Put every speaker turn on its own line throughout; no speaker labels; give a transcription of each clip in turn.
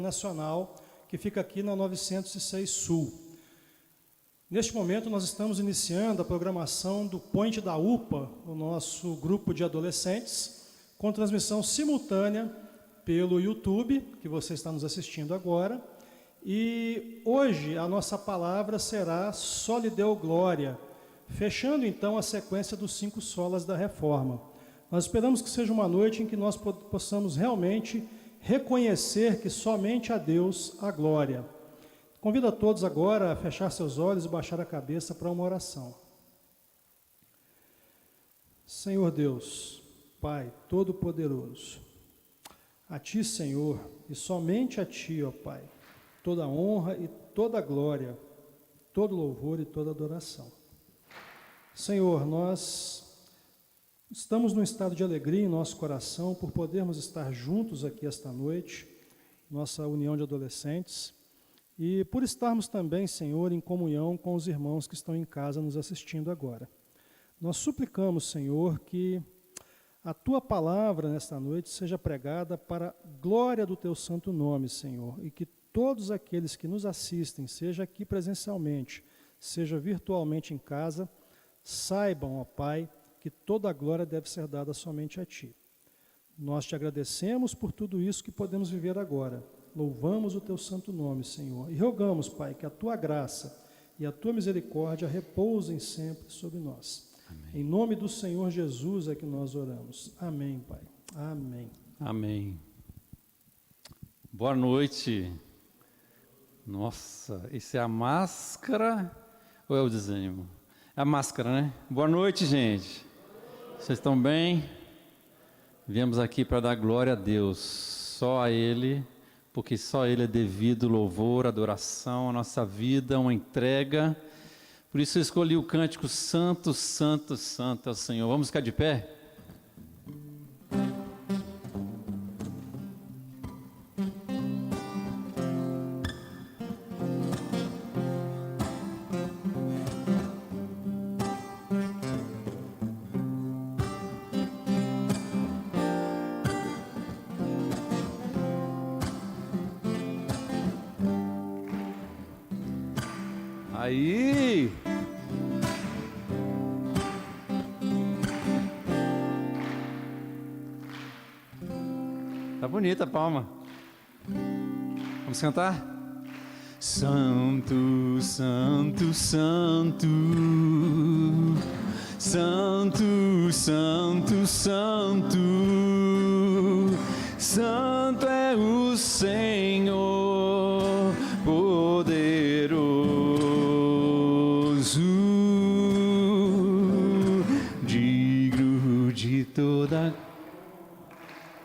Nacional, que fica aqui na 906 Sul. Neste momento, nós estamos iniciando a programação do Point da UPA, o nosso grupo de adolescentes, com transmissão simultânea pelo YouTube, que você está nos assistindo agora. E hoje a nossa palavra será Só lhe deu glória, fechando então a sequência dos 5 solas da Reforma. Nós esperamos que seja uma noite em que nós possamos realmente reconhecer que somente a Deus a glória. Convido a todos agora a fechar seus olhos e baixar a cabeça para uma oração. Senhor Deus, Pai Todo-Poderoso, a Ti, Senhor, e somente a Ti, ó Pai, toda honra e toda glória, todo louvor e toda adoração. Senhor, nós estamos num estado de alegria em nosso coração por podermos estar juntos aqui esta noite, nossa união de adolescentes, e por estarmos também, Senhor, em comunhão com os irmãos que estão em casa nos assistindo agora. Nós suplicamos, Senhor, que a Tua palavra nesta noite seja pregada para a glória do Teu santo nome, Senhor, e que todos aqueles que nos assistem, seja aqui presencialmente, seja virtualmente em casa, saibam, ó Pai, que toda a glória deve ser dada somente a Ti. Nós Te agradecemos por tudo isso que podemos viver agora. Louvamos o Teu santo nome, Senhor, e rogamos, Pai, que a Tua graça e a Tua misericórdia repousem sempre sobre nós. Amém. Em nome do Senhor Jesus é que nós oramos. Amém, Pai. Amém.
Amém. Boa noite. Nossa, isso é a máscara ou é o desenho? É a máscara, né? Boa noite, gente. Vocês estão bem? Viemos aqui para dar glória a Deus, só a Ele, porque só Ele é devido louvor, adoração, a nossa vida, uma entrega. Por isso eu escolhi o cântico Santo, Santo, Santo é o Senhor. Vamos ficar de pé? Aí! Tá bonita a palma. Vamos cantar? Santo, Santo, Santo, Santo, Santo, Santo, Santo é o Senhor, poderoso, digno de toda.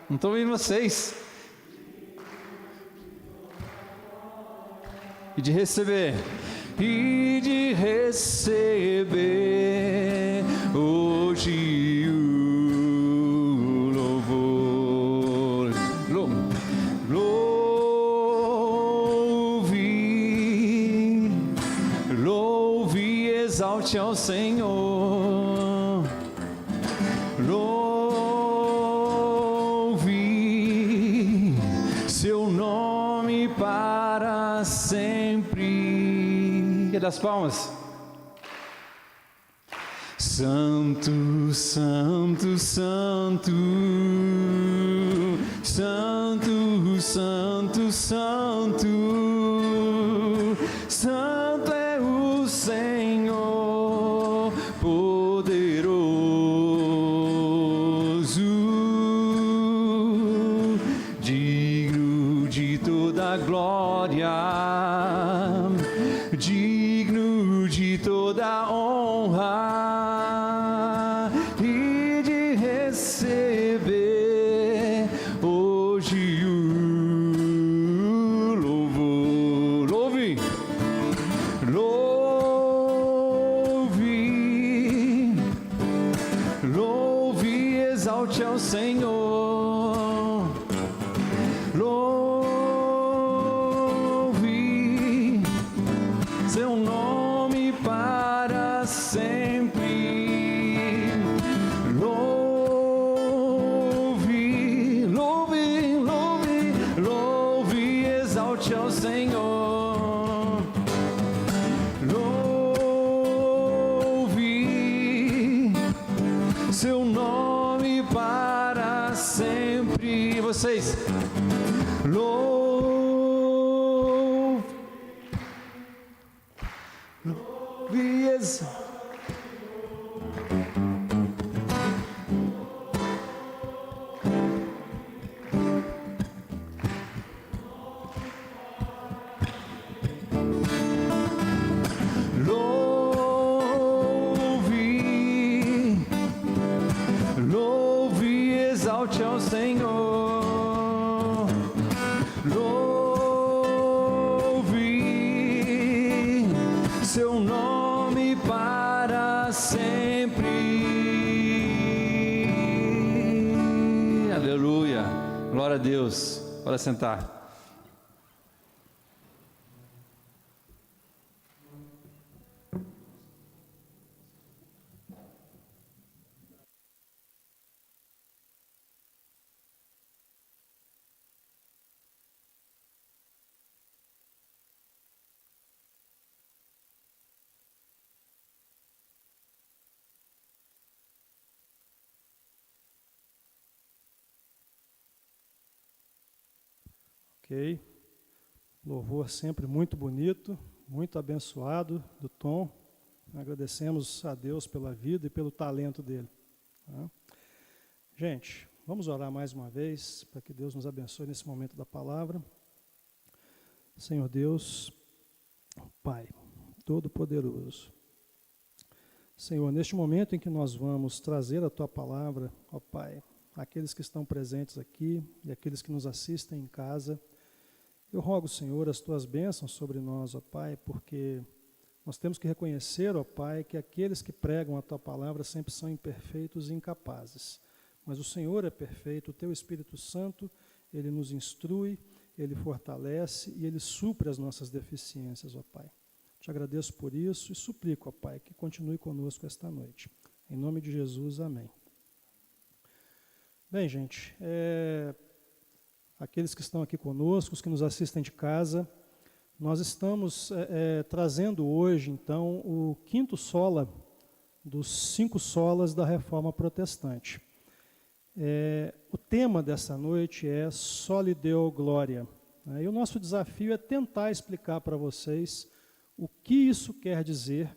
Não estou ouvindo vocês. E de receber hoje o louvor. Louve e exalte ao Senhor. Louve seu nome para sempre. E das palmas. Santo, Santo, Santo, Santo, Santo, Santo, Santo é o Senhor, poderoso, digno de toda glória, digno de toda honra e de receber hoje o louvor. Louve e exalte ao Senhor. Louve seu nome para sempre. Louve vocês. Louve, louve, exalte. Exalte ao Senhor, louve seu nome para sempre. Aleluia, glória a Deus. Bora sentar.
Ok, louvor sempre muito bonito, muito abençoado do Tom. Agradecemos a Deus pela vida e pelo talento dele. Tá? Gente, vamos orar mais uma vez para que Deus nos abençoe nesse momento da palavra. Senhor Deus, Pai Todo-Poderoso, Senhor, neste momento em que nós vamos trazer a Tua palavra, ó Pai, aqueles que estão presentes aqui e aqueles que nos assistem em casa, eu rogo, Senhor, as Tuas bênçãos sobre nós, ó Pai, porque nós temos que reconhecer, ó Pai, que aqueles que pregam a Tua palavra sempre são imperfeitos e incapazes. Mas o Senhor é perfeito, o Teu Espírito Santo, Ele nos instrui, Ele fortalece e Ele supre as nossas deficiências, ó Pai. Te agradeço por isso e suplico, ó Pai, que continue conosco esta noite. Em nome de Jesus, amém. Bem, gente, aqueles que estão aqui conosco, os que nos assistem de casa, nós estamos trazendo hoje, então, o quinto sola dos 5 solas da Reforma Protestante. O tema dessa noite é Soli Deo Gloria. E o nosso desafio é tentar explicar para vocês o que isso quer dizer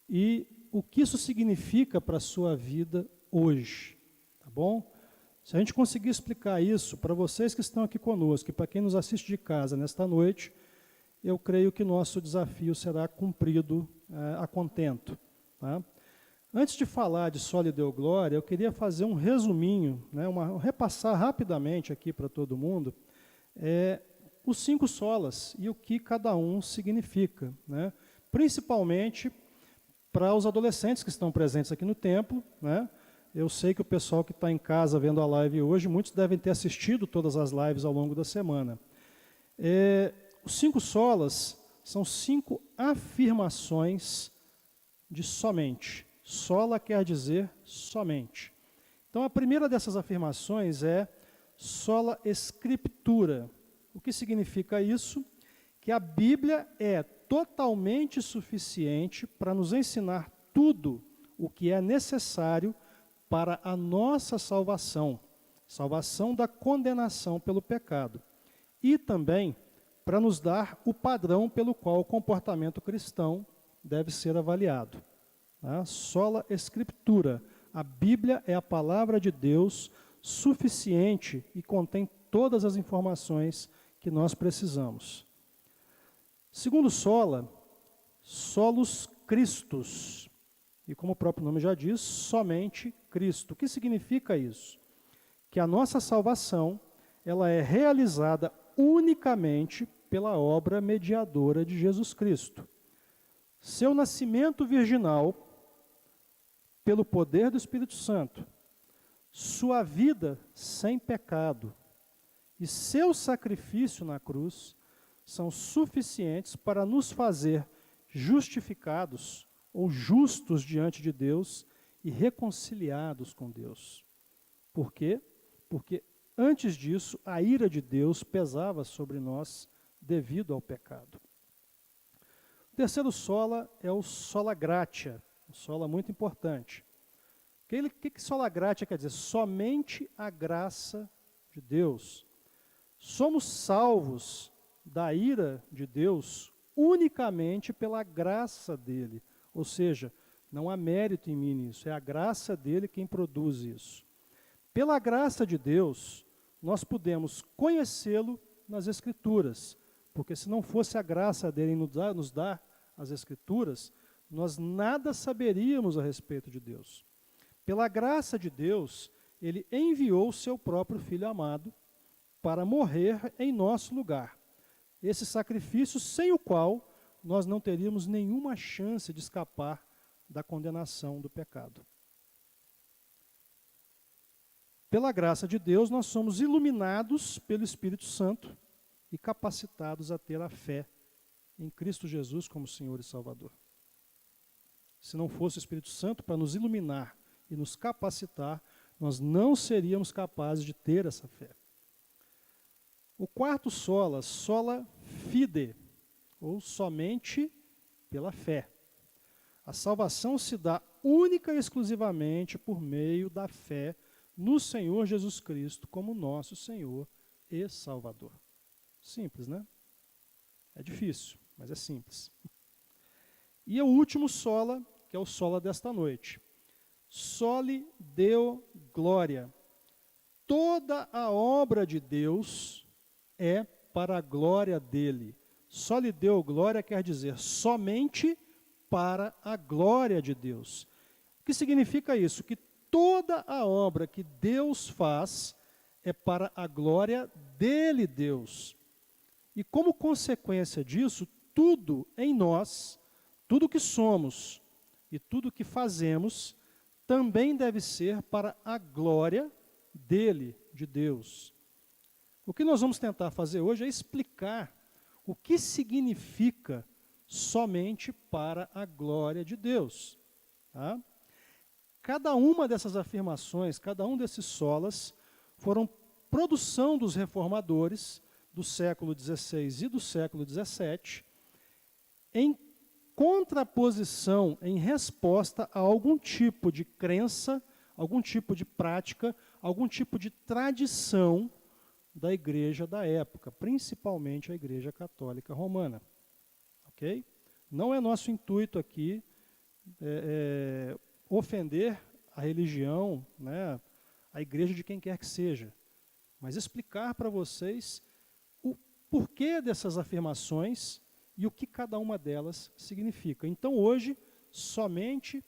e o que isso significa para a sua vida hoje, tá bom? Se a gente conseguir explicar isso para vocês que estão aqui conosco e para quem nos assiste de casa nesta noite, eu creio que nosso desafio será cumprido a contento. Tá? Antes de falar de Soli Deo Gloria, eu queria fazer um resuminho, repassar rapidamente aqui para todo mundo, os 5 solas e o que cada um significa, né? Principalmente para os adolescentes que estão presentes aqui no templo, né? Eu sei que o pessoal que está em casa vendo a live hoje, muitos devem ter assistido todas as lives ao longo da semana. Os 5 solas são 5 afirmações de somente. Sola quer dizer somente. Então, a primeira dessas afirmações é sola scriptura. O que significa isso? Que a Bíblia é totalmente suficiente para nos ensinar tudo o que é necessário para a nossa salvação, salvação da condenação pelo pecado, e também para nos dar o padrão pelo qual o comportamento cristão deve ser avaliado. Tá? Sola Scriptura, a Bíblia é a palavra de Deus suficiente e contém todas as informações que nós precisamos. Segundo sola, solus Christus. E como o próprio nome já diz, somente Cristo. O que significa isso? Que a nossa salvação, ela é realizada unicamente pela obra mediadora de Jesus Cristo. Seu nascimento virginal, pelo poder do Espírito Santo, sua vida sem pecado e seu sacrifício na cruz são suficientes para nos fazer justificados ou justos diante de Deus e reconciliados com Deus. Por quê? Porque antes disso, a ira de Deus pesava sobre nós devido ao pecado. O terceiro sola é o sola gratia, um sola muito importante. O que sola gratia quer dizer? Somente a graça de Deus, somos salvos da ira de Deus unicamente pela graça dele. Ou seja, não há mérito em mim nisso, é a graça dele quem produz isso. Pela graça de Deus, nós podemos conhecê-lo nas Escrituras, porque se não fosse a graça dele em nos dar as Escrituras, nós nada saberíamos a respeito de Deus. Pela graça de Deus, ele enviou o seu próprio Filho amado para morrer em nosso lugar. Esse sacrifício sem o qual nós não teríamos nenhuma chance de escapar da condenação do pecado. Pela graça de Deus, nós somos iluminados pelo Espírito Santo e capacitados a ter a fé em Cristo Jesus como Senhor e Salvador. Se não fosse o Espírito Santo para nos iluminar e nos capacitar, nós não seríamos capazes de ter essa fé. O quarto sola, sola fide, ou somente pela fé. A salvação se dá única e exclusivamente por meio da fé no Senhor Jesus Cristo como nosso Senhor e Salvador. Simples, né? É difícil, mas é simples. E o último sola, que é o sola desta noite. Soli Deo Glória. Toda a obra de Deus é para a glória dele. Soli Deo Glória quer dizer somente para a glória de Deus. O que significa isso? Que toda a obra que Deus faz é para a glória dele, Deus. E como consequência disso, tudo em nós, tudo que somos e tudo que fazemos, também deve ser para a glória dele, de Deus. O que nós vamos tentar fazer hoje é explicar o que significa somente para a glória de Deus. Tá? Cada uma dessas afirmações, cada um desses solas, foram produção dos reformadores do século XVI e do século XVII, em contraposição, em resposta a algum tipo de crença, algum tipo de prática, algum tipo de tradição da igreja da época, principalmente a Igreja Católica Romana. Ok? Não é nosso intuito aqui ofender a religião, né, a igreja de quem quer que seja, mas explicar para vocês o porquê dessas afirmações e o que cada uma delas significa. Então hoje, somente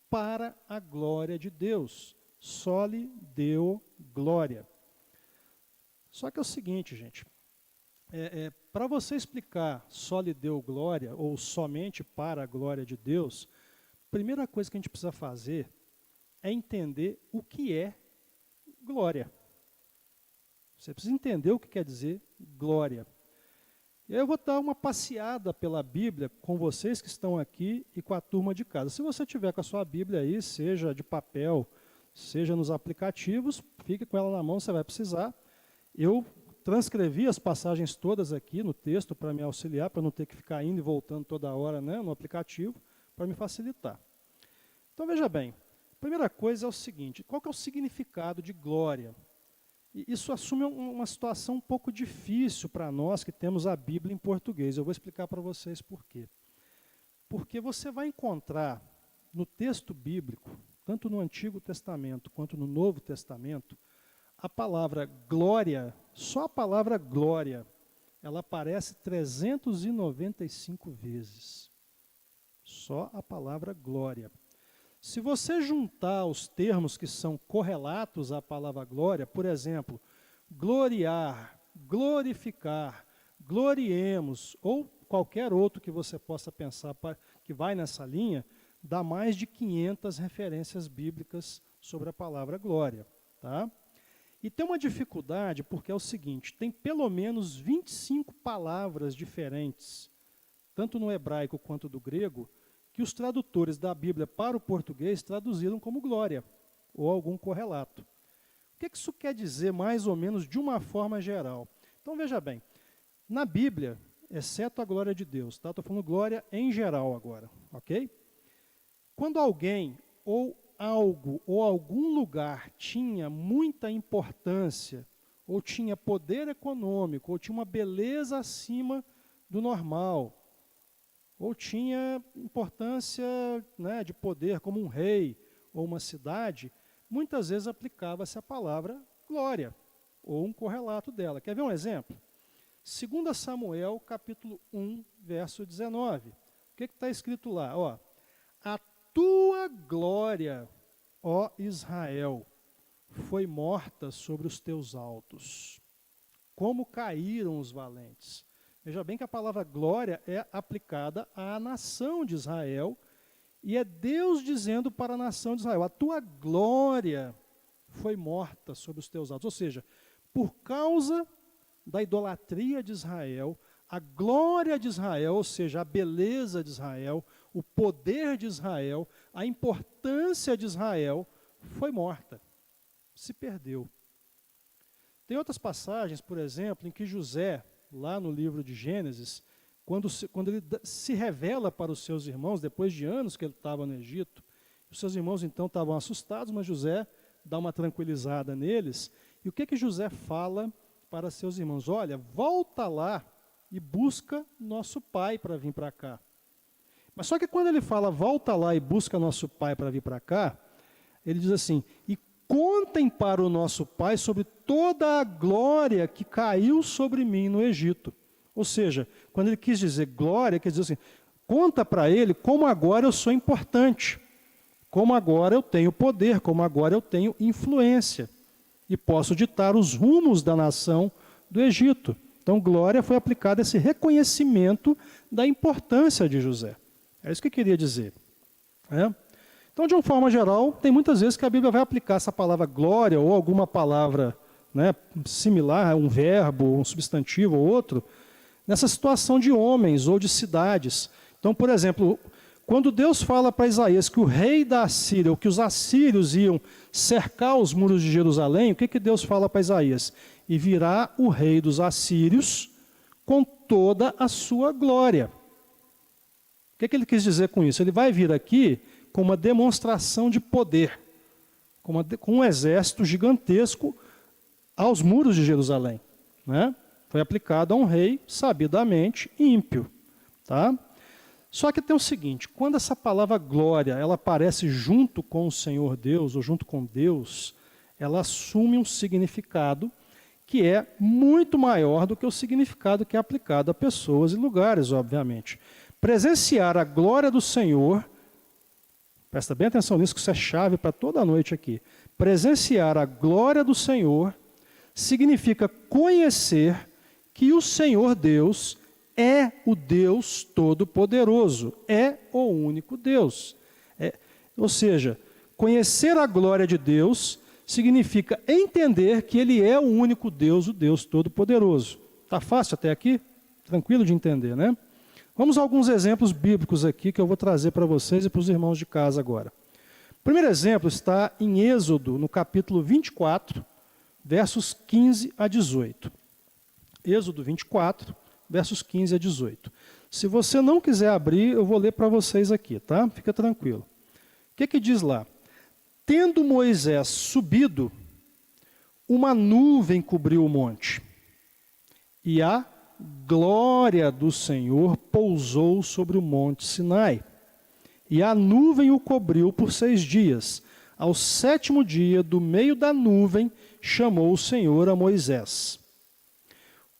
para a glória de Deus. Soli Deo Glória. Só que é o seguinte, gente, para você explicar soli Deo Glória, ou somente para a glória de Deus, a primeira coisa que a gente precisa fazer é entender o que é glória. Você precisa entender o que quer dizer glória. E aí eu vou dar uma passeada pela Bíblia com vocês que estão aqui e com a turma de casa. Se você tiver com a sua Bíblia aí, seja de papel, seja nos aplicativos, fique com ela na mão, você vai precisar. Eu transcrevi as passagens todas aqui no texto para me auxiliar, para não ter que ficar indo e voltando toda hora, né, no aplicativo, para me facilitar. Então veja bem, a primeira coisa é o seguinte, qual que é o significado de glória? E isso assume uma situação um pouco difícil para nós que temos a Bíblia em português. Eu vou explicar para vocês por quê. Porque você vai encontrar no texto bíblico, tanto no Antigo Testamento quanto no Novo Testamento, a palavra glória, só a palavra glória, ela aparece 395 vezes. Só a palavra glória. Se você juntar os termos que são correlatos à palavra glória, por exemplo, gloriar, glorificar, gloriemos, ou qualquer outro que você possa pensar que vai nessa linha, dá mais de 500 referências bíblicas sobre a palavra glória. Tá? E tem uma dificuldade porque é o seguinte, tem pelo menos 25 palavras diferentes, tanto no hebraico quanto do grego, que os tradutores da Bíblia para o português traduziram como glória, ou algum correlato. O que isso quer dizer, mais ou menos, de uma forma geral? Então, veja bem, na Bíblia, exceto a glória de Deus, tá? Estou falando glória em geral agora, ok? Quando alguém, ou algo, ou algum lugar tinha muita importância, ou tinha poder econômico, ou tinha uma beleza acima do normal, ou tinha importância, né, de poder como um rei ou uma cidade, muitas vezes aplicava-se a palavra glória, ou um correlato dela. Quer ver um exemplo? 2 Samuel, capítulo 1, verso 19. O que está escrito lá? Ó, a tua glória, ó Israel, foi morta sobre os teus altos. Como caíram os valentes. Veja bem que a palavra glória é aplicada à nação de Israel, e é Deus dizendo para a nação de Israel, a tua glória foi morta sobre os teus altos. Ou seja, por causa da idolatria de Israel, a glória de Israel, ou seja, a beleza de Israel, o poder de Israel, a importância de Israel, foi morta, se perdeu. Tem outras passagens, por exemplo, em que José, lá no livro de Gênesis, quando ele se revela para os seus irmãos, depois de anos que ele estava no Egito, os seus irmãos então estavam assustados, mas José dá uma tranquilizada neles. E o que José fala para seus irmãos? Olha, volta lá e busca nosso pai para vir para cá. Mas só que quando ele fala, volta lá e busca nosso pai para vir para cá, ele diz assim, e contem para o nosso pai sobre toda a glória que caiu sobre mim no Egito. Ou seja, quando ele quis dizer glória, quer dizer assim, conta para ele como agora eu sou importante, como agora eu tenho poder, como agora eu tenho influência e posso ditar os rumos da nação do Egito. Então, glória foi aplicada a esse reconhecimento da importância de José. É isso que eu queria dizer. Então, de uma forma geral, tem muitas vezes que a Bíblia vai aplicar essa palavra glória ou alguma palavra, né, similar, um verbo, um substantivo ou outro, nessa situação de homens ou de cidades. Então, por exemplo, quando Deus fala para Isaías que o rei da Assíria, ou que os assírios iam cercar os muros de Jerusalém, o que Deus fala para Isaías? E virá o rei dos assírios com toda a sua glória. O que ele quis dizer com isso? Ele vai vir aqui com uma demonstração de poder, com um exército gigantesco aos muros de Jerusalém, né? Foi aplicado a um rei sabidamente ímpio, tá? Só que tem o seguinte, quando essa palavra glória, ela aparece junto com o Senhor Deus, ou junto com Deus, ela assume um significado que é muito maior do que o significado que é aplicado a pessoas e lugares, obviamente. Presenciar a glória do Senhor, presta bem atenção nisso, que isso é chave para toda a noite aqui. Presenciar a glória do Senhor significa conhecer que o Senhor Deus é o Deus Todo-Poderoso, é o único Deus. Ou seja, conhecer a glória de Deus significa entender que Ele é o único Deus, o Deus Todo-Poderoso. Está fácil até aqui? Tranquilo de entender, né? Vamos a alguns exemplos bíblicos aqui que eu vou trazer para vocês e para os irmãos de casa agora. O primeiro exemplo está em Êxodo, no capítulo 24, versos 15 a 18. Êxodo 24, versos 15 a 18. Se você não quiser abrir, eu vou ler para vocês aqui, tá? Fica tranquilo. O que diz lá? Tendo Moisés subido, uma nuvem cobriu o monte, e a glória do Senhor pousou sobre o monte Sinai. E a nuvem o cobriu por 6 dias. Ao 7º dia, do meio da nuvem, chamou o Senhor a Moisés.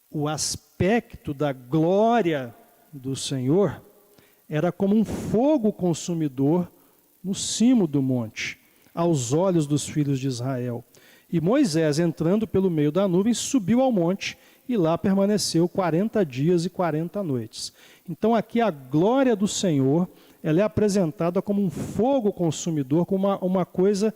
O aspecto da glória do Senhor era como um fogo consumidor no cimo do monte, aos olhos dos filhos de Israel. E Moisés, entrando pelo meio da nuvem, subiu ao monte e lá permaneceu 40 dias e 40 noites. Então aqui a glória do Senhor, ela é apresentada como um fogo consumidor, como uma coisa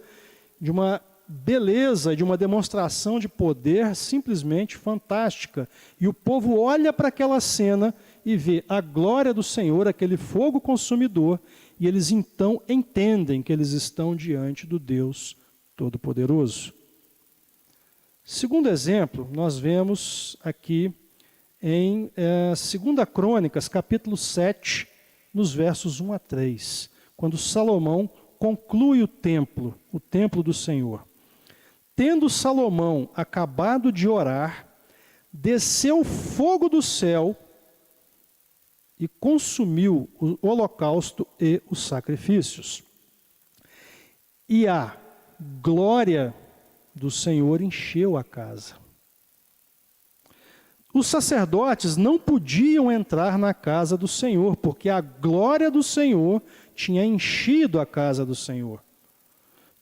de uma beleza, de uma demonstração de poder simplesmente fantástica. E o povo olha para aquela cena e vê a glória do Senhor, aquele fogo consumidor, e eles então entendem que eles estão diante do Deus Todo-Poderoso. Segundo exemplo, nós vemos aqui em 2 Crônicas, capítulo 7, nos versos 1 a 3, quando Salomão conclui o templo do Senhor. tendo Salomão acabado de orar, desceu fogo do céu e consumiu o holocausto e os sacrifícios. E a glória do Senhor encheu a casa. Os sacerdotes não podiam entrar na casa do Senhor, porque a glória do Senhor tinha enchido a casa do Senhor.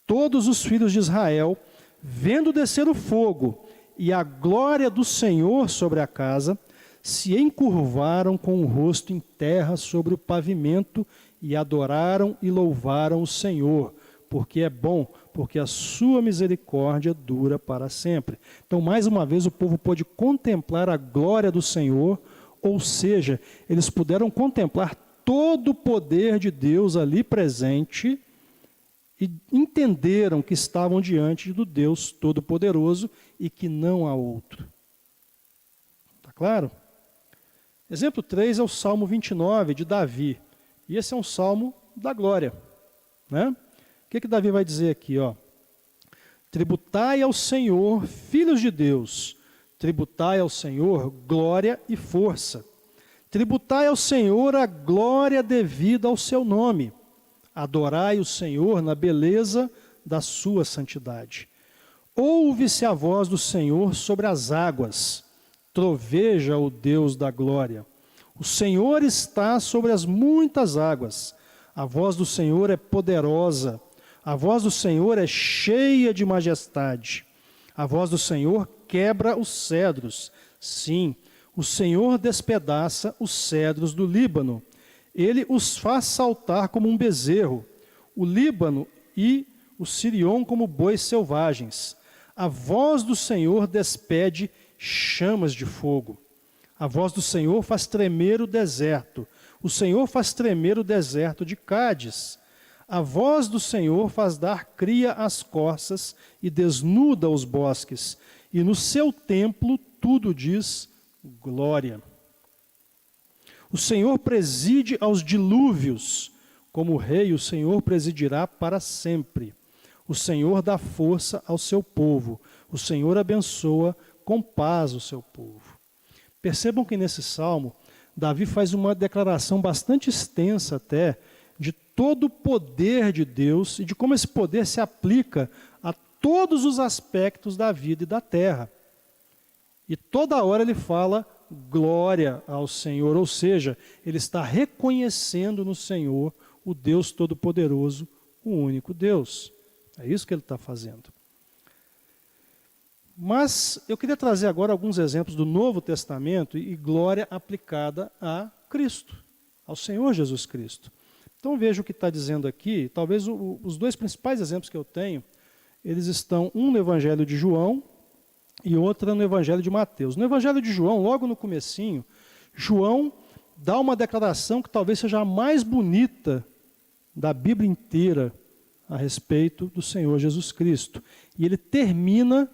Todos os filhos de Israel, vendo descer o fogo e a glória do Senhor sobre a casa, se encurvaram com o rosto em terra sobre o pavimento e adoraram e louvaram o Senhor, porque é bom, porque a sua misericórdia dura para sempre. Então, mais uma vez, o povo pôde contemplar a glória do Senhor, ou seja, eles puderam contemplar todo o poder de Deus ali presente e entenderam que estavam diante do Deus Todo-Poderoso e que não há outro. Está claro? Exemplo 3 é o Salmo 29, de Davi. E esse é um salmo da glória, né? O que Davi vai dizer aqui, ó? Tributai ao Senhor, filhos de Deus, tributai ao Senhor glória e força. Tributai ao Senhor a glória devida ao seu nome. Adorai o Senhor na beleza da sua santidade. Ouve-se a voz do Senhor sobre as águas. Troveja o Deus da glória. O Senhor está sobre as muitas águas. A voz do Senhor é poderosa. A voz do Senhor é cheia de majestade. A voz do Senhor quebra os cedros. Sim, o Senhor despedaça os cedros do Líbano. Ele os faz saltar como um bezerro. O Líbano e o Sirion como bois selvagens. A voz do Senhor despede chamas de fogo. A voz do Senhor faz tremer o deserto. O Senhor faz tremer o deserto de Cádiz. A voz do Senhor faz dar cria às corças e desnuda os bosques. E no seu templo tudo diz glória. O Senhor preside aos dilúvios. Como rei, o Senhor presidirá para sempre. O Senhor dá força ao seu povo. O Senhor abençoa com paz o seu povo. Percebam que nesse salmo, Davi faz uma declaração bastante extensa até, de todo o poder de Deus e de como esse poder se aplica a todos os aspectos da vida e da terra. E toda hora ele fala glória ao Senhor, ou seja, ele está reconhecendo no Senhor o Deus Todo-Poderoso, o único Deus. É isso que ele está fazendo. Mas eu queria trazer agora alguns exemplos do Novo Testamento e glória aplicada a Cristo, ao Senhor Jesus Cristo. Então veja o que está dizendo aqui. Talvez os dois principais exemplos que eu tenho, eles estão um no Evangelho de João e outro no Evangelho de Mateus. No Evangelho de João, logo no comecinho, João dá uma declaração que talvez seja a mais bonita da Bíblia inteira a respeito do Senhor Jesus Cristo. E ele termina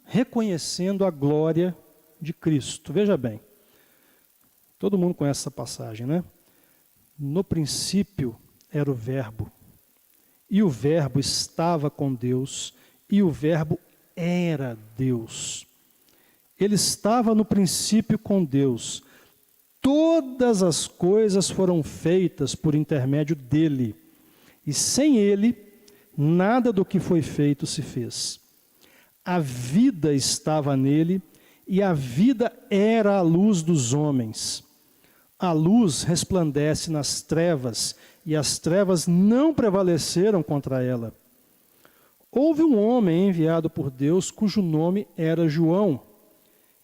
reconhecendo a glória de Cristo. Veja bem, todo mundo conhece essa passagem, né? No princípio era o Verbo, e o Verbo estava com Deus, e o Verbo era Deus. Ele estava no princípio com Deus. Todas as coisas foram feitas por intermédio dele, e sem ele, nada do que foi feito se fez. A vida estava nele, e a vida era a luz dos homens. A luz resplandece nas trevas, e as trevas não prevaleceram contra ela. Houve um homem enviado por Deus, cujo nome era João.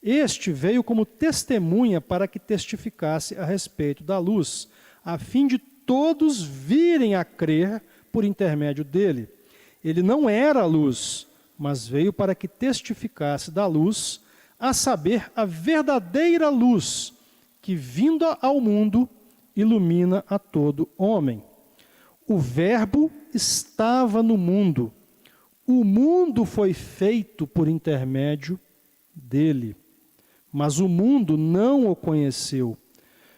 Este veio como testemunha para que testificasse a respeito da luz, a fim de todos virem a crer por intermédio dele. Ele não era a luz, mas veio para que testificasse da luz, a saber, a verdadeira luz, que vinda ao mundo, ilumina a todo homem. O Verbo estava no mundo. O mundo foi feito por intermédio dele, mas o mundo não o conheceu.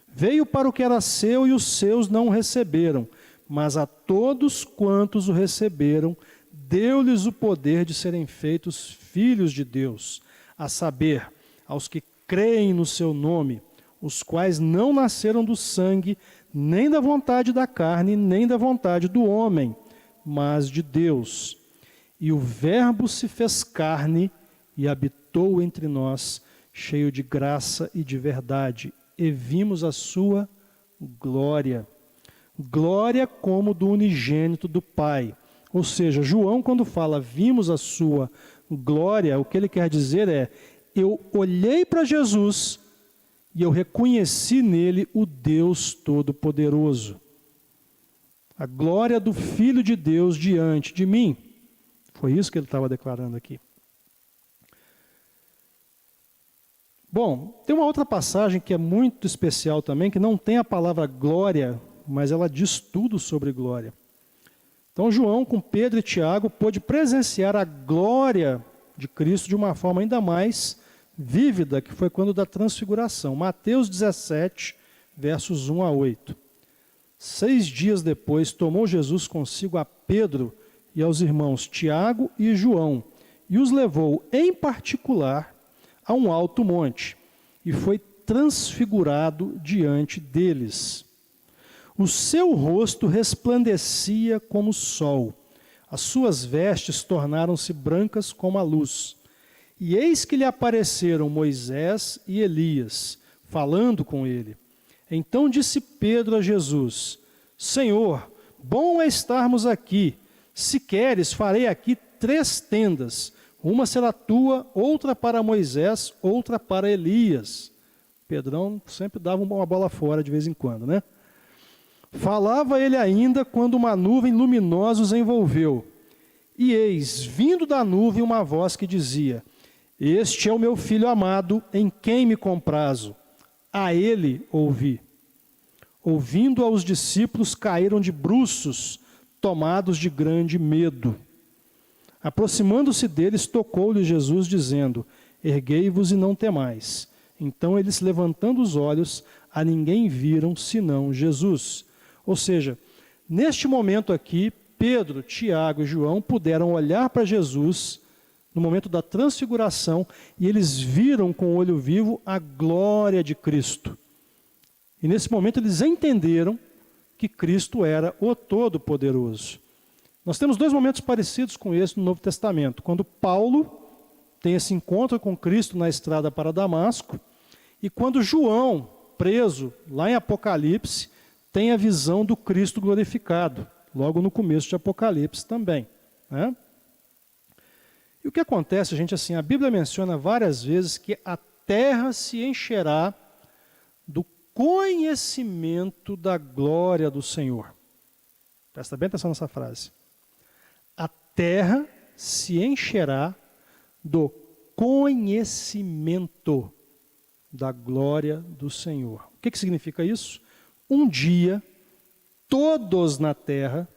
Veio para o que era seu e os seus não o receberam, mas a todos quantos o receberam, deu-lhes o poder de serem feitos filhos de Deus, a saber, aos que creem no seu nome, os quais não nasceram do sangue, nem da vontade da carne, nem da vontade do homem, mas de Deus. E o Verbo se fez carne e habitou entre nós, cheio de graça e de verdade, e vimos a sua glória. Glória como do unigênito do Pai. Ou seja, João, quando fala vimos a sua glória, o que ele quer dizer é, eu olhei para Jesus e eu reconheci nele o Deus Todo-Poderoso. A glória do Filho de Deus diante de mim. Foi isso que ele estava declarando aqui. Bom, tem uma outra passagem que é muito especial também, que não tem a palavra glória, mas ela diz tudo sobre glória. Então João, com Pedro e Tiago, pôde presenciar a glória de Cristo de uma forma ainda mais vívida, que foi quando da transfiguração. Mateus 17, versos 1 a 8. 6 dias depois, tomou Jesus consigo a Pedro e aos irmãos Tiago e João, e os levou em particular a um alto monte, e foi transfigurado diante deles. O seu rosto resplandecia como o sol, as suas vestes tornaram-se brancas como a luz. E eis que lhe apareceram Moisés e Elias, falando com ele. Então disse Pedro a Jesus, Senhor, bom é estarmos aqui. Se queres, farei aqui 3 tendas. Uma será tua, outra para Moisés, outra para Elias. Pedrão sempre dava uma bola fora de vez em quando, né? Falava ele ainda quando uma nuvem luminosa os envolveu. E eis, vindo da nuvem, uma voz que dizia, Este é o meu filho amado, em quem me comprazo. A ele ouvi. Ouvindo aos discípulos, caíram de bruços, tomados de grande medo. Aproximando-se deles, tocou-lhe Jesus, dizendo, Erguei-vos e não temais. Então eles, levantando os olhos, a ninguém viram, senão Jesus. Ou seja, neste momento aqui, Pedro, Tiago e João puderam olhar para Jesus no momento da transfiguração e eles viram com o olho vivo a glória de Cristo. E nesse momento eles entenderam que Cristo era o Todo-Poderoso. Nós temos 2 momentos parecidos com esse no Novo Testamento. Quando Paulo tem esse encontro com Cristo na estrada para Damasco e quando João, preso lá em Apocalipse, tem a visão do Cristo glorificado, logo no começo de Apocalipse também, né? E o que acontece, gente, assim, a Bíblia menciona várias vezes que a terra se encherá do conhecimento da glória do Senhor. Presta bem atenção nessa frase. A terra se encherá do conhecimento da glória do Senhor. O que significa isso? Um dia, todos na terra,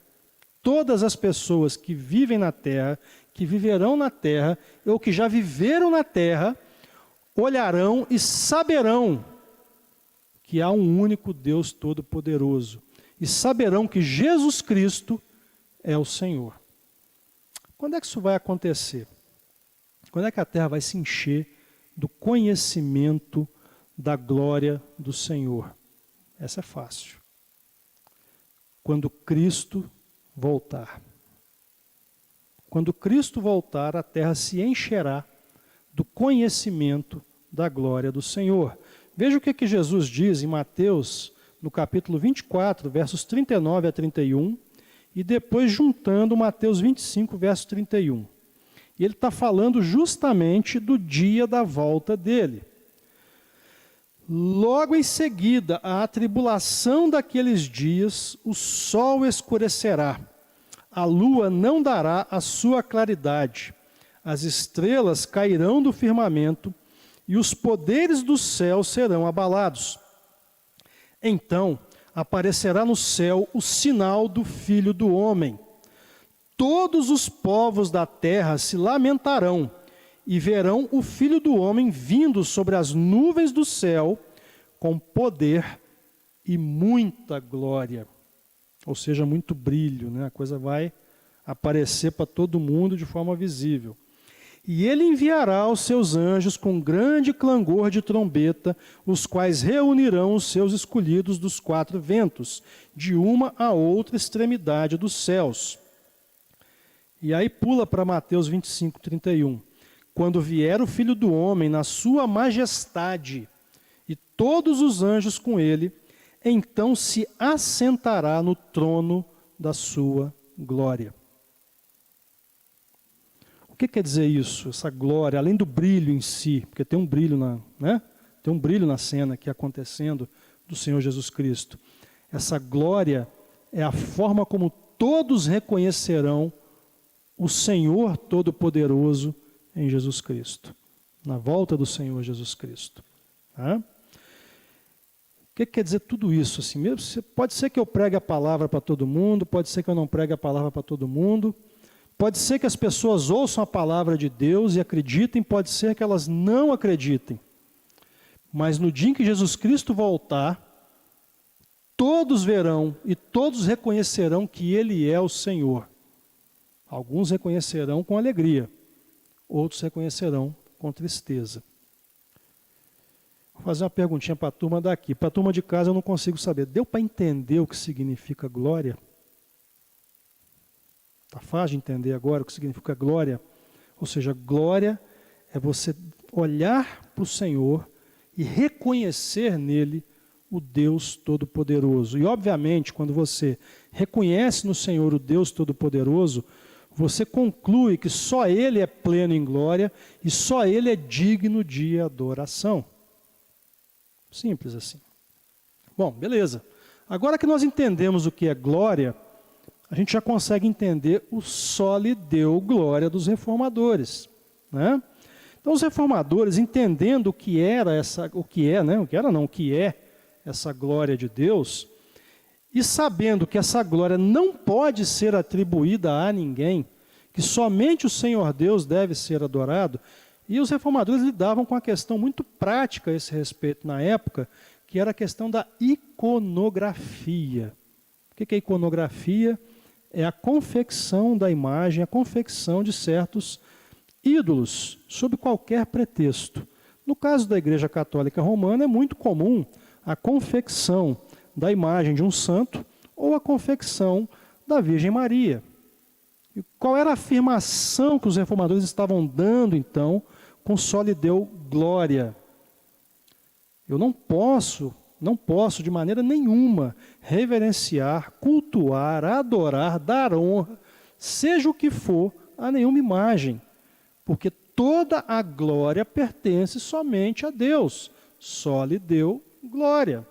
todas as pessoas que vivem na terra, que viverão na terra, ou que já viveram na terra, olharão e saberão que há um único Deus Todo-Poderoso. E saberão que Jesus Cristo é o Senhor. Quando é que isso vai acontecer? Quando é que a terra vai se encher do conhecimento da glória do Senhor? Essa é fácil. Quando Cristo voltar. Quando Cristo voltar, a terra se encherá do conhecimento da glória do Senhor. Veja o que Jesus diz em Mateus, no capítulo 24, versos 39 a 31, e depois juntando Mateus 25, verso 31. E ele está falando justamente do dia da volta dele. Logo em seguida, a tribulação daqueles dias, o sol escurecerá, a lua não dará a sua claridade, as estrelas cairão do firmamento e os poderes do céu serão abalados. Então aparecerá no céu o sinal do Filho do Homem. Todos os povos da terra se lamentarão e verão o Filho do Homem vindo sobre as nuvens do céu com poder e muita glória. Ou seja, muito brilho, né? A coisa vai aparecer para todo mundo de forma visível. E ele enviará os seus anjos com grande clangor de trombeta, os quais reunirão os seus escolhidos dos 4 ventos, de uma a outra extremidade dos céus. E aí pula para Mateus 25, 31. Quando vier o Filho do Homem na sua majestade, e todos os anjos com ele, então se assentará no trono da sua glória. O que quer dizer isso? Essa glória, além do brilho em si, porque tem um brilho tem um brilho na cena aqui acontecendo do Senhor Jesus Cristo. Essa glória é a forma como todos reconhecerão o Senhor Todo-Poderoso em Jesus Cristo, na volta do Senhor Jesus Cristo. Tá? O que quer dizer tudo isso? Assim, pode ser que eu pregue a palavra para todo mundo, pode ser que eu não pregue a palavra para todo mundo, pode ser que as pessoas ouçam a palavra de Deus e acreditem, pode ser que elas não acreditem. Mas no dia em que Jesus Cristo voltar, todos verão e todos reconhecerão que Ele é o Senhor. Alguns reconhecerão com alegria, outros reconhecerão com tristeza. Vou fazer uma perguntinha para a turma daqui. Para a turma de casa eu não consigo saber. Deu para entender o que significa glória? Está fácil de entender agora o que significa glória? Ou seja, glória é você olhar para o Senhor e reconhecer nele o Deus Todo-Poderoso. E obviamente, quando você reconhece no Senhor o Deus Todo-Poderoso, você conclui que só Ele é pleno em glória e só Ele é digno de adoração. Simples assim. Bom, beleza. Agora que nós entendemos o que é glória, a gente já consegue entender o só lhe deu glória dos reformadores, né? Então os reformadores, entendendo o que é essa glória de Deus, e sabendo que essa glória não pode ser atribuída a ninguém, que somente o Senhor Deus deve ser adorado, e os reformadores lidavam com a questão muito prática a esse respeito na época, que era a questão da iconografia. O que é iconografia? É a confecção da imagem, a confecção de certos ídolos, sob qualquer pretexto. No caso da Igreja Católica Romana, é muito comum a confecção da imagem de um santo ou a confecção da Virgem Maria. E qual era a afirmação que os reformadores estavam dando, então, com só lhe deu glória? Eu não posso de maneira nenhuma reverenciar, cultuar, adorar, dar honra, seja o que for, a nenhuma imagem, porque toda a glória pertence somente a Deus, só lhe deu glória.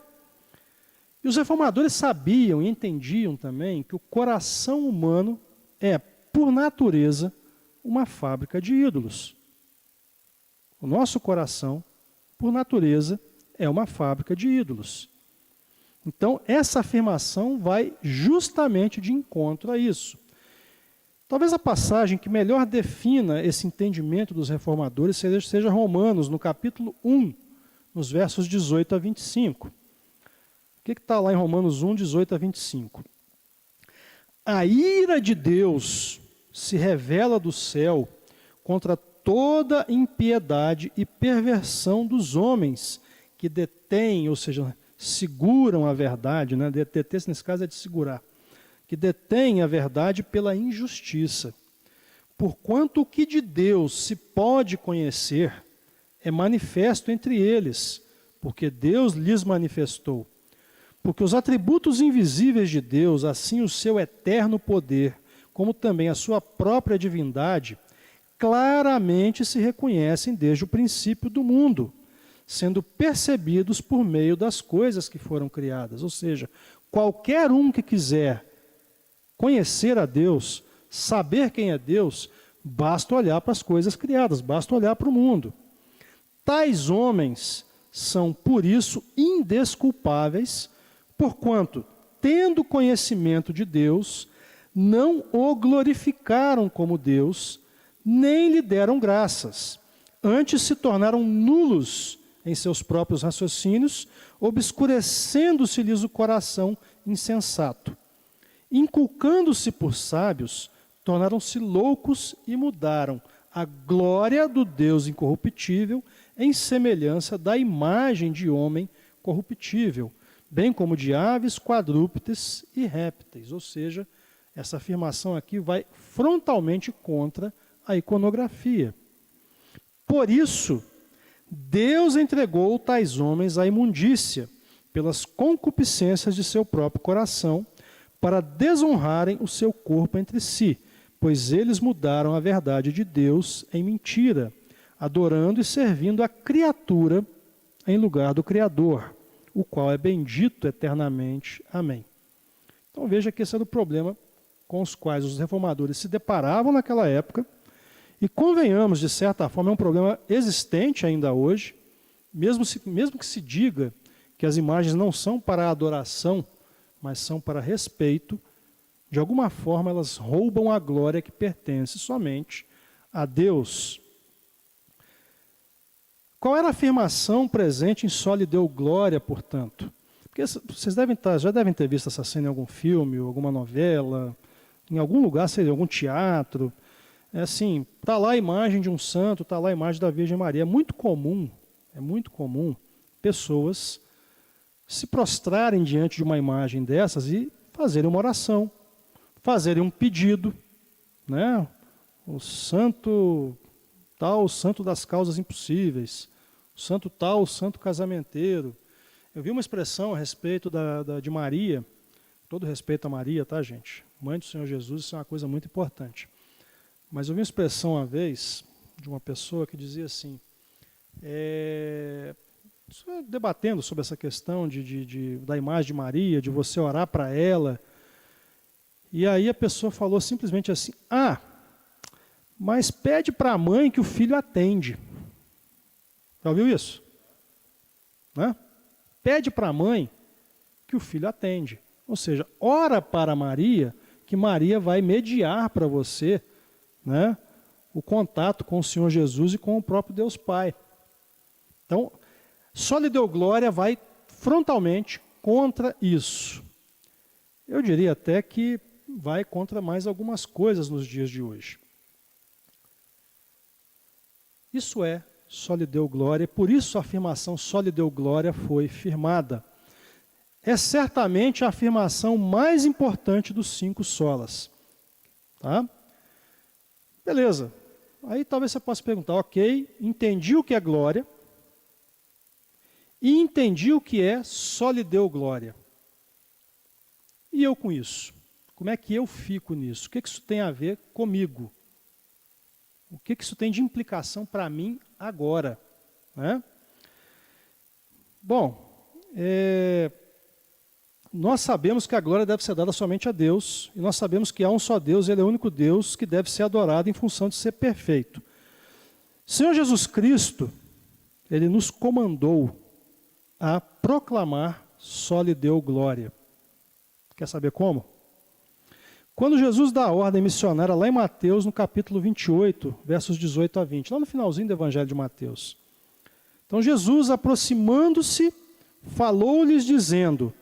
E os reformadores sabiam e entendiam também que o coração humano é, por natureza, uma fábrica de ídolos. O nosso coração, por natureza, é uma fábrica de ídolos. Então, essa afirmação vai justamente de encontro a isso. Talvez a passagem que melhor defina esse entendimento dos reformadores seja Romanos, no capítulo 1, nos versos 18 a 25. O que está lá em Romanos 1, 18 a 25? A ira de Deus se revela do céu contra toda impiedade e perversão dos homens que detêm, ou seja, seguram a verdade, né? Deter, nesse caso, é de segurar, que detêm a verdade pela injustiça. Porquanto o que de Deus se pode conhecer é manifesto entre eles, porque Deus lhes manifestou. Porque os atributos invisíveis de Deus, assim o seu eterno poder, como também a sua própria divindade, claramente se reconhecem desde o princípio do mundo, sendo percebidos por meio das coisas que foram criadas. Ou seja, qualquer um que quiser conhecer a Deus, saber quem é Deus, basta olhar para as coisas criadas, basta olhar para o mundo. Tais homens são, por isso, indesculpáveis, porquanto, tendo conhecimento de Deus, não o glorificaram como Deus, nem lhe deram graças. Antes se tornaram nulos em seus próprios raciocínios, obscurecendo-se-lhes o coração insensato. Inculcando-se por sábios, tornaram-se loucos e mudaram a glória do Deus incorruptível em semelhança da imagem de homem corruptível, bem como de aves, quadrúpedes e répteis. Ou seja, essa afirmação aqui vai frontalmente contra a iconografia. Por isso, Deus entregou tais homens à imundícia, pelas concupiscências de seu próprio coração, para desonrarem o seu corpo entre si, pois eles mudaram a verdade de Deus em mentira, adorando e servindo a criatura em lugar do Criador, o qual é bendito eternamente. Amém. Então veja que esse era o problema com os quais os reformadores se deparavam naquela época, e convenhamos, de certa forma, é um problema existente ainda hoje, mesmo que se diga que as imagens não são para adoração, mas são para respeito, de alguma forma elas roubam a glória que pertence somente a Deus. Qual era a afirmação presente em Só lhe deu glória, portanto? Porque vocês já devem ter visto essa cena em algum filme, ou alguma novela, em algum lugar, seja algum teatro. É assim, está lá a imagem de um santo, está lá a imagem da Virgem Maria. É muito comum pessoas se prostrarem diante de uma imagem dessas e fazerem uma oração, fazerem um pedido, né? O santo tal, o santo das causas impossíveis, o santo tal, o santo casamenteiro. Eu vi uma expressão a respeito de Maria, todo respeito a Maria, tá, gente? Mãe do Senhor Jesus, isso é uma coisa muito importante. Mas eu vi uma expressão uma vez de uma pessoa que dizia assim, debatendo sobre essa questão da imagem de Maria, de você orar para ela, e aí a pessoa falou simplesmente assim, mas pede para a mãe que o filho atende. Já ouviu isso? Né? Pede para a mãe que o filho atende. Ou seja, ora para Maria, que Maria vai mediar para você, né, o contato com o Senhor Jesus e com o próprio Deus Pai. Então, Só lhe deu glória vai frontalmente contra isso. Eu diria até que vai contra mais algumas coisas nos dias de hoje. Isso só lhe deu glória, por isso a afirmação só lhe deu glória foi firmada. É certamente a afirmação mais importante dos 5 solas. Tá? Beleza. Aí talvez você possa perguntar, ok, entendi o que é glória e entendi o que só lhe deu glória. E eu com isso? Como é que eu fico nisso? O que isso tem a ver comigo? O que isso tem de implicação para mim agora? Né? Bom, nós sabemos que a glória deve ser dada somente a Deus, e nós sabemos que há um só Deus, Ele é o único Deus que deve ser adorado em função de ser perfeito. Senhor Jesus Cristo, Ele nos comandou a proclamar só lhe deu glória. Quer saber como? Quando Jesus dá a ordem missionária lá em Mateus, no capítulo 28, versos 18 a 20, lá no finalzinho do Evangelho de Mateus. Então Jesus, aproximando-se, falou-lhes dizendo,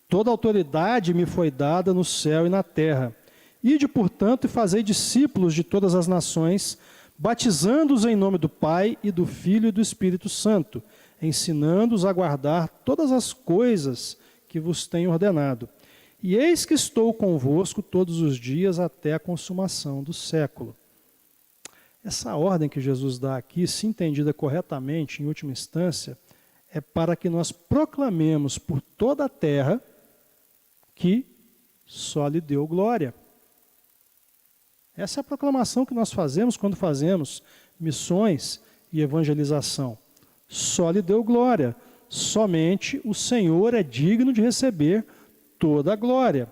toda autoridade me foi dada no céu e na terra. Ide, portanto, e fazei discípulos de todas as nações, batizando-os em nome do Pai e do Filho e do Espírito Santo, ensinando-os a guardar todas as coisas que vos tenho ordenado. E eis que estou convosco todos os dias até a consumação do século. Essa ordem que Jesus dá aqui, se entendida corretamente, em última instância, é para que nós proclamemos por toda a terra que só lhe deu glória. Essa é a proclamação que nós fazemos quando fazemos missões e evangelização. Só lhe deu glória. Somente o Senhor é digno de receber toda a glória.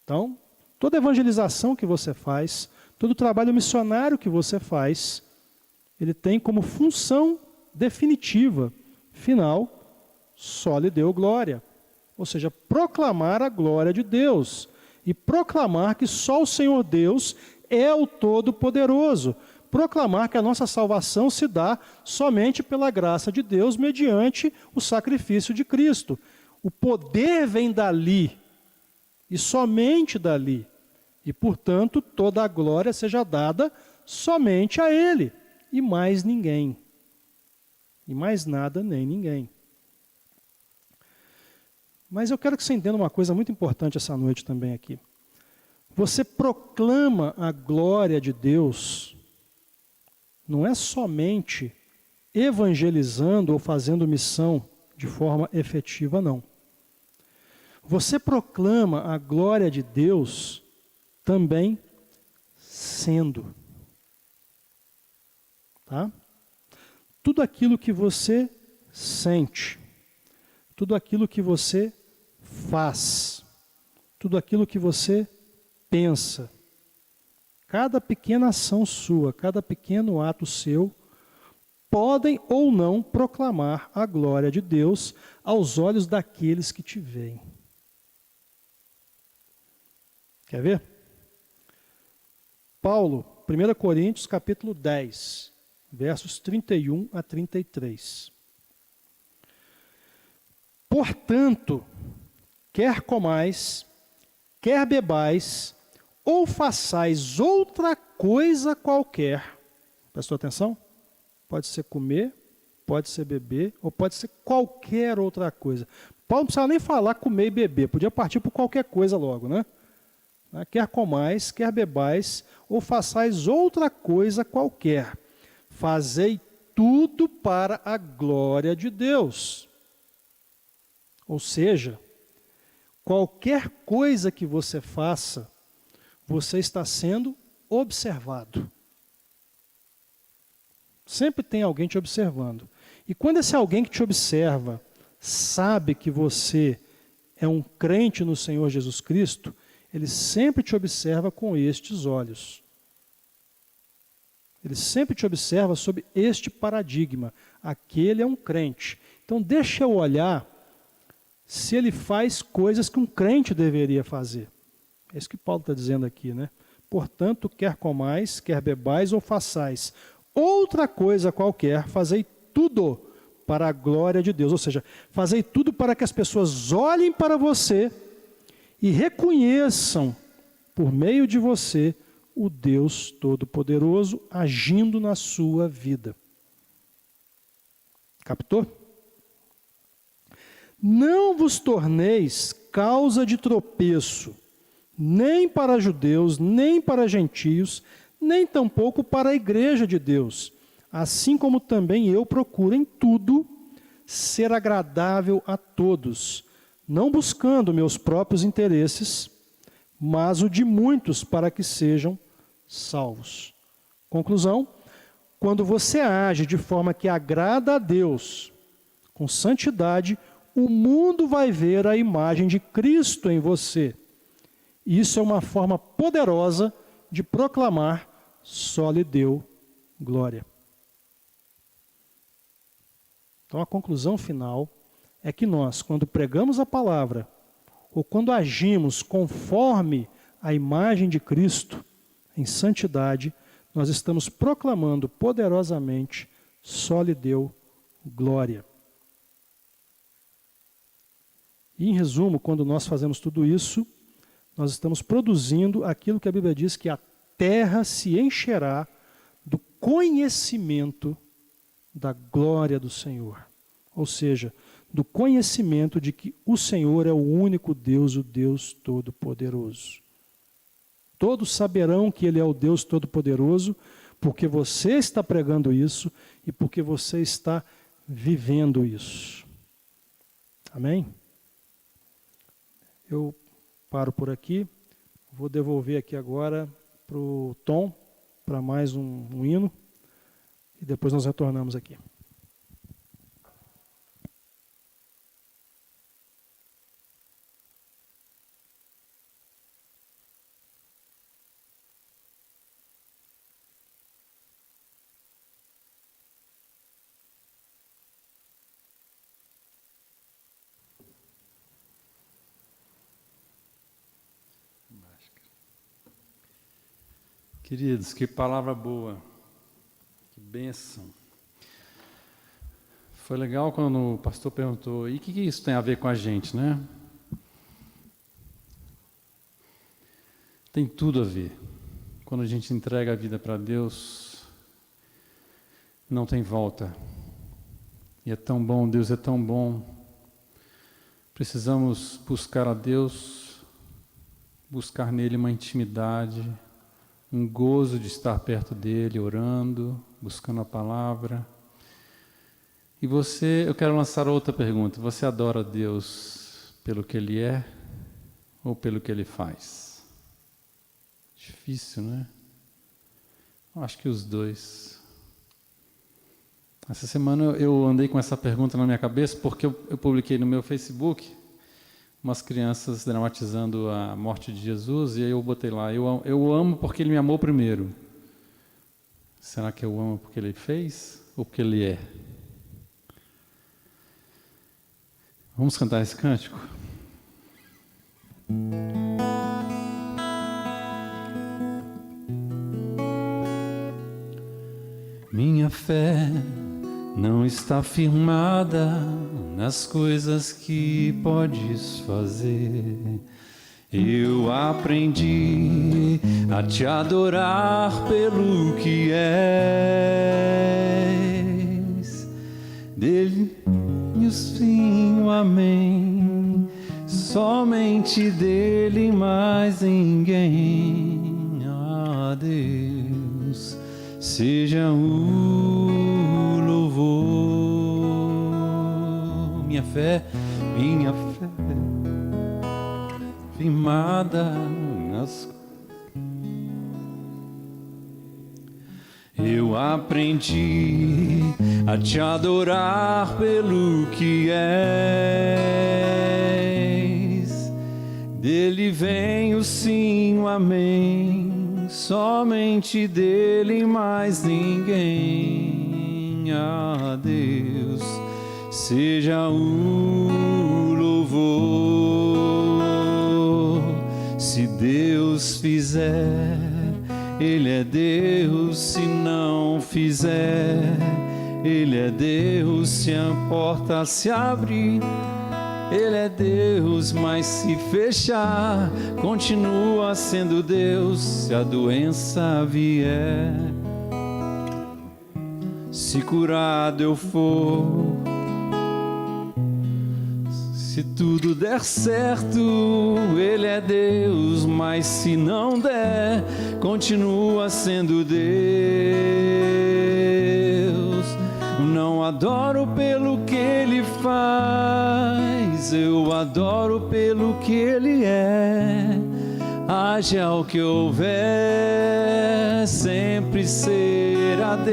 Então, toda evangelização que você faz, todo trabalho missionário que você faz, ele tem como função definitiva, final, só lhe deu glória. Ou seja, proclamar a glória de Deus e proclamar que só o Senhor Deus é o Todo-Poderoso. Proclamar que a nossa salvação se dá somente pela graça de Deus mediante o sacrifício de Cristo. O poder vem dali, e somente dali. e, portanto, toda a glória seja dada somente a Ele, e mais ninguém. E mais nada nem ninguém. Mas eu quero que você entenda uma coisa muito importante essa noite também aqui. Você proclama a glória de Deus, não é somente evangelizando ou fazendo missão de forma efetiva, não. Você proclama a glória de Deus também sendo. Tá? Tudo aquilo que você sente, tudo aquilo que você faz, tudo aquilo que você pensa, cada pequena ação sua, cada pequeno ato seu, podem ou não proclamar a glória de Deus aos olhos daqueles que te veem. Quer ver? Paulo, 1 Coríntios, capítulo 10, versos 31 a 33. Portanto, quer comais, quer bebais, ou façais outra coisa qualquer. Prestou atenção? Pode ser comer, pode ser beber, ou pode ser qualquer outra coisa. Paulo não precisava nem falar comer e beber, podia partir por qualquer coisa logo, né? Quer comais, quer bebais, ou façais outra coisa qualquer. Fazei tudo para a glória de Deus. Ou seja, qualquer coisa que você faça, você está sendo observado. Sempre tem alguém te observando. E quando esse alguém que te observa sabe que você é um crente no Senhor Jesus Cristo, ele sempre te observa com estes olhos. Ele sempre te observa sob este paradigma. Aquele é um crente. Então deixa eu olhar se ele faz coisas que um crente deveria fazer. É isso que Paulo está dizendo aqui, né? Portanto, quer comais, quer bebais ou façais outra coisa qualquer, fazei tudo para a glória de Deus. Ou seja, fazei tudo para que as pessoas olhem para você e reconheçam, por meio de você, o Deus Todo-Poderoso agindo na sua vida. Captou? Não vos torneis causa de tropeço, nem para judeus, nem para gentios, nem tampouco para a igreja de Deus, assim como também eu procuro em tudo ser agradável a todos, não buscando meus próprios interesses, mas o de muitos para que sejam salvos. Conclusão: quando você age de forma que agrada a Deus, com santidade, o mundo vai ver a imagem de Cristo em você. Isso é uma forma poderosa de proclamar: só lhe deu glória. Então a conclusão final é que nós, quando pregamos a palavra, ou quando agimos conforme a imagem de Cristo, em santidade, nós estamos proclamando poderosamente: só lhe deu glória. E, em resumo, quando nós fazemos tudo isso, nós estamos produzindo aquilo que a Bíblia diz que a terra se encherá do conhecimento da glória do Senhor. Ou seja, do conhecimento de que o Senhor é o único Deus, o Deus Todo-Poderoso. Todos saberão que Ele é o Deus Todo-Poderoso, porque você está pregando isso e porque você está vivendo isso. Amém? Eu paro por aqui, vou devolver aqui agora para o Tom, para mais um hino, e depois nós retornamos aqui.
Queridos, que palavra boa, que bênção. Foi legal quando o pastor perguntou: e o que isso tem a ver com a gente, né? Tem tudo a ver. Quando a gente entrega a vida para Deus, não tem volta. E é tão bom, Deus é tão bom. Precisamos buscar a Deus, buscar nele uma intimidade, um gozo de estar perto dele, orando, buscando a palavra. E você, eu quero lançar outra pergunta. Você adora Deus pelo que Ele é ou pelo que Ele faz? Difícil, né? Eu acho que os dois. Essa semana eu andei com essa pergunta na minha cabeça porque eu publiquei no meu Facebook umas crianças dramatizando a morte de Jesus e aí eu botei lá, eu amo porque Ele me amou primeiro. Será que eu amo porque Ele fez ou porque Ele é? Vamos cantar esse cântico? Minha fé não está firmada nas coisas que podes fazer. Eu aprendi a te adorar pelo que és. Dele sim, amém. Somente dele, mais ninguém. A Deus seja o louvor. Minha fé firmada nas. Eu aprendi a te adorar pelo que és. Dele vem o sim, o amém. Somente dele, mais ninguém. A Deus seja o louvor. Se Deus fizer, Ele é Deus. Se não fizer, Ele é Deus. Se a porta se abrir, Ele é Deus. Mas se fechar, continua sendo Deus. Se a doença vier, se curado eu for, se tudo der certo, Ele é Deus. Mas se não der, continua sendo Deus. Não adoro pelo que Ele faz, eu adoro pelo que Ele é. Haja o que houver, sempre será Deus.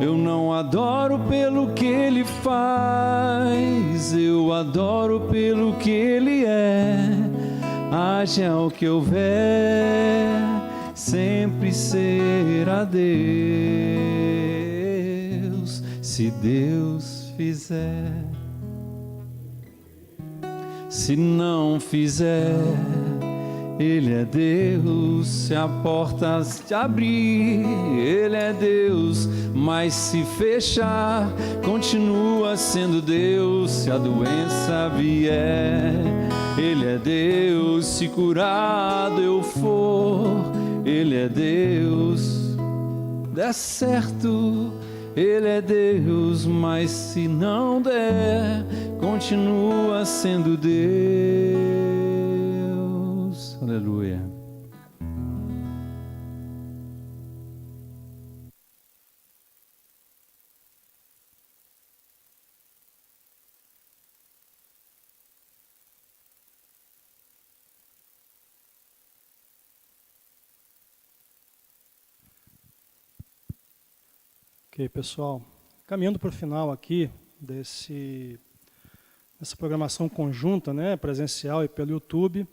Eu não adoro pelo que Ele faz, eu adoro pelo que Ele é. Haja o que houver, sempre será Deus. Se Deus fizer, se não fizer, Ele é Deus. Se a porta se abrir, Ele é Deus. Mas se fechar, continua sendo Deus. Se a doença vier, Ele é Deus. Se curado eu for, Ele é Deus. Der certo, Ele é Deus. Mas se não der, continua sendo Deus. Aleluia.
Ok, pessoal. Caminhando para o final aqui dessa programação conjunta, né, presencial e pelo YouTube,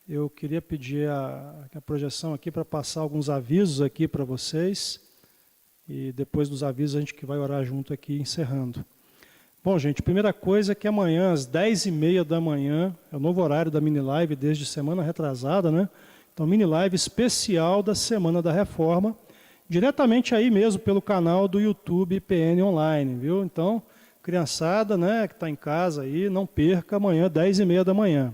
eu queria pedir a projeção aqui para passar alguns avisos aqui para vocês e depois dos avisos a gente que vai orar junto aqui encerrando. Bom, gente, primeira coisa é que amanhã às 10h30 da manhã é o novo horário da mini live desde semana retrasada, né? Então mini live especial da Semana da Reforma, diretamente aí mesmo pelo canal do YouTube PN Online, viu? Então, criançada, né, que está em casa aí, não perca amanhã, 10h30 da manhã.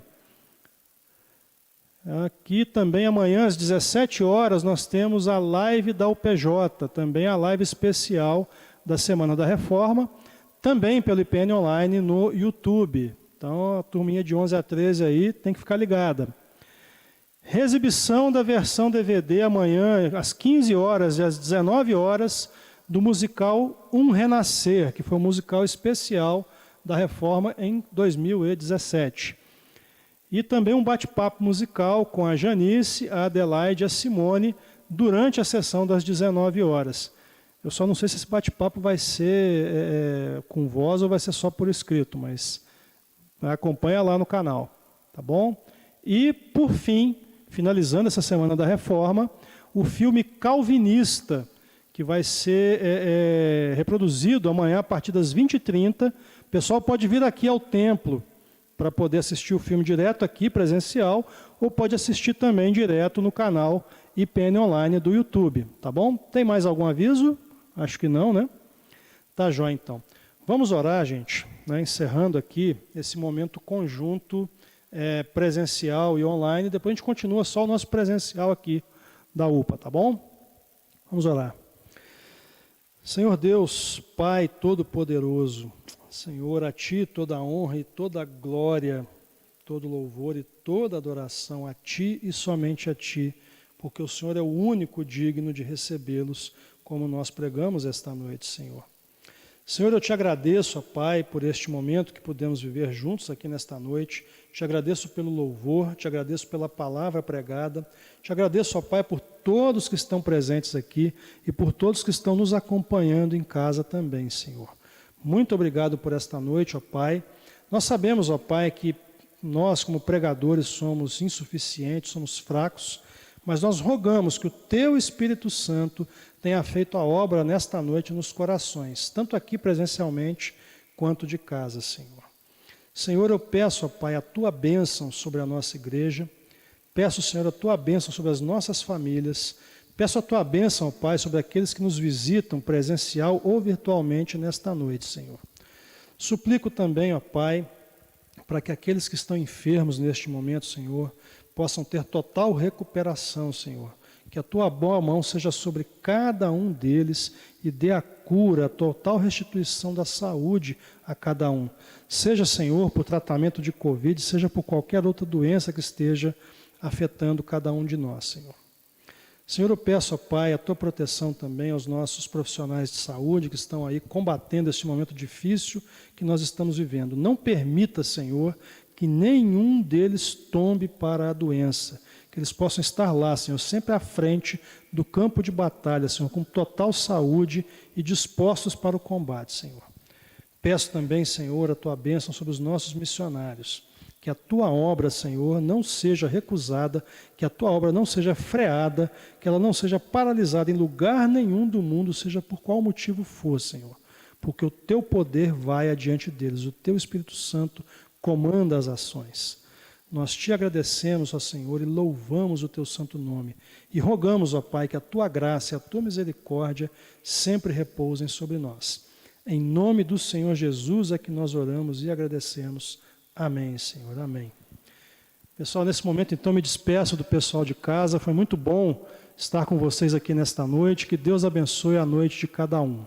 Aqui também amanhã às 17 horas nós temos a live da UPJ, também a live especial da Semana da Reforma, também pelo IPN Online no YouTube. Então a turminha de 11 a 13 aí tem que ficar ligada. Reexibição da versão DVD amanhã às 15 horas e às 19 horas do musical Um Renascer, que foi um musical especial da Reforma em 2017. E também um bate-papo musical com a Janice, a Adelaide e a Simone durante a sessão das 19 horas. Eu só não sei se esse bate-papo vai ser com voz ou vai ser só por escrito, mas acompanha lá no canal, tá bom? E, por fim, finalizando essa Semana da Reforma, o filme Calvinista, que vai ser reproduzido amanhã a partir das 20h30. O pessoal pode vir aqui ao templo para poder assistir o filme direto aqui, presencial, ou pode assistir também direto no canal IPN Online do YouTube, tá bom? Tem mais algum aviso? Acho que não, né? Tá jóia, então. Vamos orar, gente, né? Encerrando aqui esse momento conjunto presencial e online. Depois a gente continua só o nosso presencial aqui da UPA, tá bom? Vamos orar. Senhor Deus, Pai Todo-Poderoso, Senhor, a Ti toda a honra e toda a glória, todo louvor e toda adoração a Ti e somente a Ti, porque o Senhor é o único digno de recebê-los, como nós pregamos esta noite, Senhor. Senhor, eu Te agradeço, ó Pai, por este momento que podemos viver juntos aqui nesta noite. Te agradeço pelo louvor, Te agradeço pela palavra pregada. Te agradeço, ó Pai, por todos que estão presentes aqui e por todos que estão nos acompanhando em casa também, Senhor. Muito obrigado por esta noite, ó Pai. Nós sabemos, ó Pai, que nós como pregadores somos insuficientes, somos fracos, mas nós rogamos que o Teu Espírito Santo tenha feito a obra nesta noite nos corações, tanto aqui presencialmente quanto de casa, Senhor. Senhor, eu peço, ó Pai, a Tua bênção sobre a nossa igreja, peço, Senhor, a Tua bênção sobre as nossas famílias, peço a Tua bênção, ó Pai, sobre aqueles que nos visitam presencial ou virtualmente nesta noite, Senhor. Suplico também, ó Pai, para que aqueles que estão enfermos neste momento, Senhor, possam ter total recuperação, Senhor. Que a Tua boa mão seja sobre cada um deles e dê a cura, a total restituição da saúde a cada um. Seja, Senhor, por tratamento de Covid, seja por qualquer outra doença que esteja afetando cada um de nós, Senhor. Senhor, eu peço, ó Pai, a Tua proteção também aos nossos profissionais de saúde que estão aí combatendo esse momento difícil que nós estamos vivendo. Não permita, Senhor, que nenhum deles tombe para a doença, que eles possam estar lá, Senhor, sempre à frente do campo de batalha, Senhor, com total saúde e dispostos para o combate, Senhor. Peço também, Senhor, a Tua bênção sobre os nossos missionários, que a Tua obra, Senhor, não seja recusada, que a Tua obra não seja freada, que ela não seja paralisada em lugar nenhum do mundo, seja por qual motivo for, Senhor, porque o Teu poder vai adiante deles, o Teu Espírito Santo comanda as ações. Nós Te agradecemos, ó Senhor, e louvamos o Teu santo nome. E rogamos, ó Pai, que a Tua graça e a Tua misericórdia sempre repousem sobre nós. Em nome do Senhor Jesus é que nós oramos e agradecemos. Amém, Senhor. Amém. Pessoal, nesse momento, então, me despeço do pessoal de casa. Foi muito bom estar com vocês aqui nesta noite. Que Deus abençoe a noite de cada um.